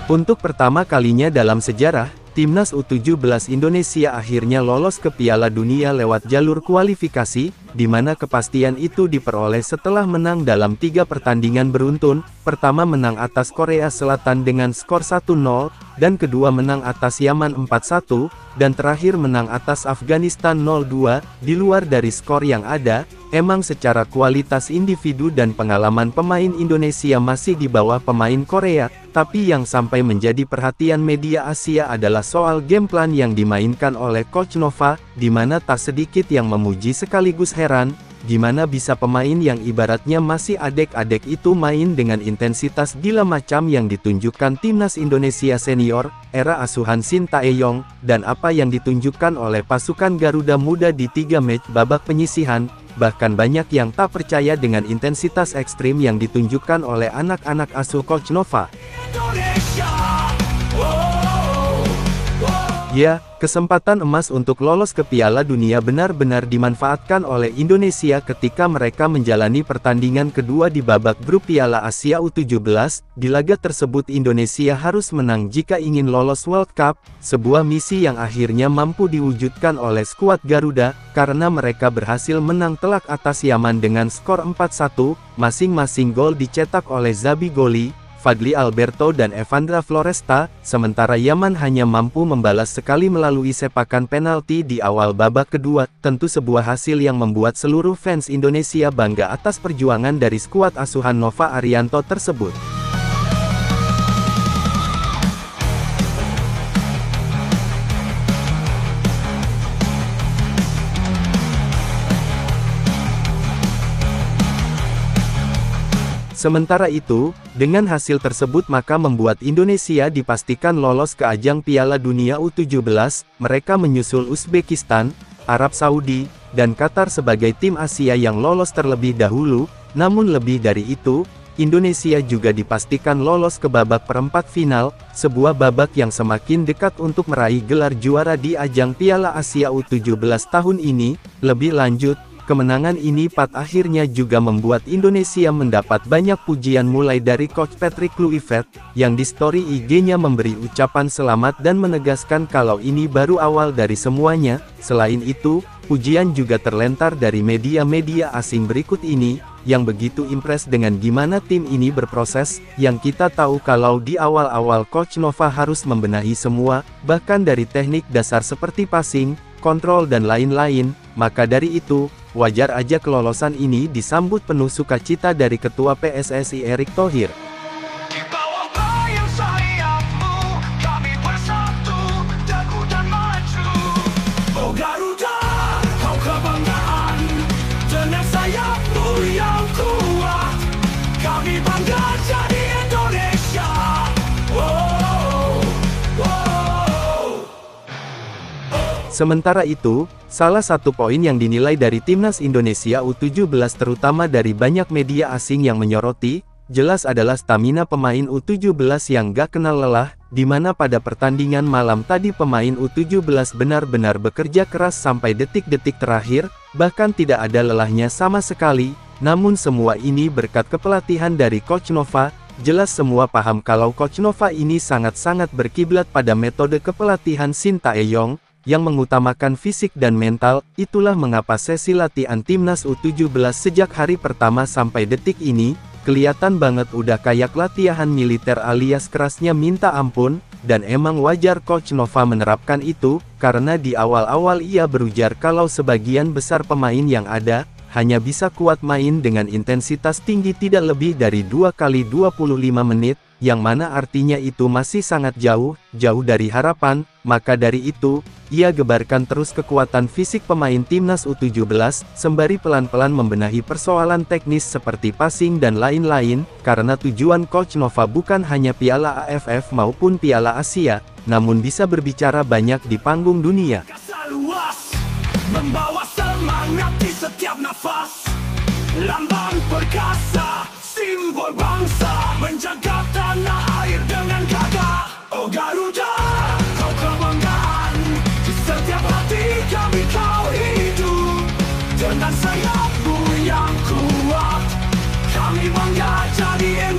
Untuk pertama kalinya dalam sejarah, Timnas U17 Indonesia akhirnya lolos ke Piala Dunia lewat jalur kualifikasi, di mana kepastian itu diperoleh setelah menang dalam 3 pertandingan beruntun, pertama menang atas Korea Selatan dengan skor 1-0, dan kedua menang atas Yaman 4-1, dan terakhir menang atas Afghanistan 0-2, di luar dari skor yang ada, emang secara kualitas individu dan pengalaman pemain Indonesia masih di bawah pemain Korea, tapi yang sampai menjadi perhatian media Asia adalah soal game plan yang dimainkan oleh Coach Nova, di mana tak sedikit yang memuji sekaligus heran, gimana bisa pemain yang ibaratnya masih adek-adek itu main dengan intensitas gila macam yang ditunjukkan Timnas Indonesia Senior, era asuhan Shin Tae-yong, dan apa yang ditunjukkan oleh pasukan Garuda Muda di 3 match babak penyisihan, bahkan banyak yang tak percaya dengan intensitas ekstrim yang ditunjukkan oleh anak-anak asuh Coach Nova. Ya, kesempatan emas untuk lolos ke Piala Dunia benar-benar dimanfaatkan oleh Indonesia ketika mereka menjalani pertandingan kedua di babak grup Piala Asia U17. Di laga tersebut Indonesia harus menang jika ingin lolos World Cup, sebuah misi yang akhirnya mampu diwujudkan oleh skuad Garuda, karena mereka berhasil menang telak atas Yaman dengan skor 4-1, masing-masing gol dicetak oleh Zabi Goli, Fadli Alberto dan Evandra Floresta, sementara Yaman hanya mampu membalas sekali melalui sepakan penalti di awal babak kedua, tentu sebuah hasil yang membuat seluruh fans Indonesia bangga atas perjuangan dari skuad asuhan Nova Arianto tersebut. Sementara itu, dengan hasil tersebut maka membuat Indonesia dipastikan lolos ke ajang Piala Dunia U17, mereka menyusul Uzbekistan, Arab Saudi, dan Qatar sebagai tim Asia yang lolos terlebih dahulu, namun lebih dari itu, Indonesia juga dipastikan lolos ke babak perempat final, sebuah babak yang semakin dekat untuk meraih gelar juara di ajang Piala Asia U17 tahun ini. Lebih lanjut, kemenangan ini akhirnya juga membuat Indonesia mendapat banyak pujian mulai dari Coach Patrick Kluivert, yang di story IG-nya memberi ucapan selamat dan menegaskan kalau ini baru awal dari semuanya. Selain itu, pujian juga terlentar dari media-media asing berikut ini, yang begitu impress dengan gimana tim ini berproses, yang kita tahu kalau di awal-awal Coach Nova harus membenahi semua, bahkan dari teknik dasar seperti passing, kontrol dan lain-lain, maka dari itu, wajar aja kelolosan ini disambut penuh sukacita dari Ketua PSSI Erick Thohir. Di bawah bayang sayapmu, kami bersatu, teguh dan maju. Oh Garuda, kau kebanggaan, dengan sayapmu yang kuat, kami bangga jadi Indonesia. Sementara itu, salah satu poin yang dinilai dari Timnas Indonesia U17 terutama dari banyak media asing yang menyoroti, jelas adalah stamina pemain U17 yang gak kenal lelah, di mana pada pertandingan malam tadi pemain U17 benar-benar bekerja keras sampai detik-detik terakhir, bahkan tidak ada lelahnya sama sekali, namun semua ini berkat kepelatihan dari Coach Nova. Jelas semua paham kalau Coach Nova ini sangat-sangat berkiblat pada metode kepelatihan Shin Tae-yong, yang mengutamakan fisik dan mental. Itulah mengapa sesi latihan Timnas U17 sejak hari pertama sampai detik ini, kelihatan banget udah kayak latihan militer alias kerasnya minta ampun, dan emang wajar Coach Nova menerapkan itu, karena di awal-awal ia berujar kalau sebagian besar pemain yang ada, hanya bisa kuat main dengan intensitas tinggi tidak lebih dari 2 kali 25 menit, yang mana artinya itu masih sangat jauh dari harapan. Maka dari itu, ia gebarkan terus kekuatan fisik pemain Timnas U17, sembari pelan-pelan membenahi persoalan teknis seperti passing dan lain-lain, karena tujuan Coach Nova bukan hanya Piala AFF maupun Piala Asia, namun bisa berbicara banyak di panggung dunia. Membawa semangat di setiap nafas, lambang perkasa, simbol bangsa, menjaga tanah air dengan gagah. Oh Garuda, kau kebanggaan, di setiap hati kami kau hidup, dengan sayapmu yang kuat, kami bangga jadi